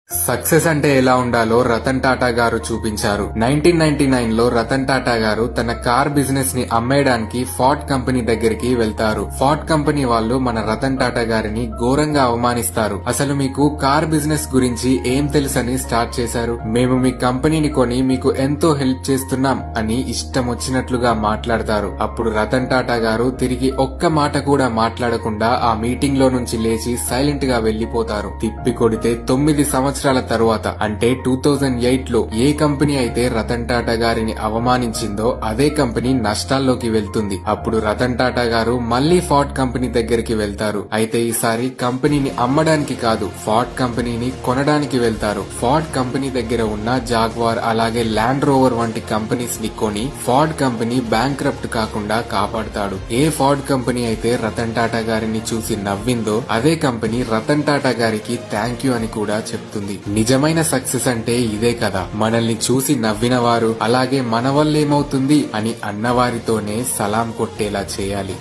Success అంటే ఎలా ఉండాలో రతన్ టాటా గారు చూపించారు. 1999 లో రతన్ టాటా గారు తన కార్ బిజినెస్ ని అమ్మేయడానికి ఫోర్డ్ కంపెనీ దగ్గరికి వెళ్తారు. ఫోర్డ్ కంపెనీ వాళ్ళు మన రతన్ టాటా గారిని ఘోరంగా అవమానిస్తారు. అసలు మీకు కార్ బిజినెస్ గురించి ఏం తెలుసని స్టార్ట్ చేశారు. మేము మీ కంపెనీని కొని మీకు ఎంతో హెల్ప్ చేస్తున్నాం అని ఇష్టం వచ్చినట్లుగా మాట్లాడతారు. అప్పుడు రతన్ టాటా గారు తిరిగి ఒక్క మాట కూడా మాట్లాడకుండా ఆ మీటింగ్ లో నుంచి లేచి సైలెంట్ గా వెళ్లిపోతారు. తిప్పి కొడితే 9 సంవత్సరాల తరువాత అంటే 2008 లో ఏ కంపెనీ అయితే రతన్ టాటా గారిని అవమానించిందో అదే కంపెనీ నష్టాల్లోకి వెళ్తుంది. అప్పుడు రతన్ టాటా గారు మళ్లీ ఫోర్డ్ కంపెనీ దగ్గరికి వెళ్తారు. అయితే ఈసారి కంపెనీని అమ్మడానికి కాదు, ఫోర్డ్ కంపెనీని కొనడానికి వెళ్తారు. ఫోర్డ్ కంపెనీ దగ్గర ఉన్న జాగ్వార్ అలాగే ల్యాండ్ రోవర్ వంటి కంపెనీస్ ని కొని ఫోర్డ్ కంపెనీ బ్యాంక్రప్ట్ కాకుండా కాపాడతాడు. ఏ ఫోర్డ్ కంపెనీ అయితే రతన్ టాటా గారిని చూసి నవ్విందో అదే కంపెనీ రతన్ టాటా గారికి థ్యాంక్ యూ అని కూడా చెప్తుంది. నిజమైన సక్సెస్ అంటే ఇదే కదా, మనల్ని చూసి నవ్విన వారు అలాగే మన వల్ల ఏమవుతుంది అని అన్నవారితోనే సలాం కొట్టేలా చేయాలి.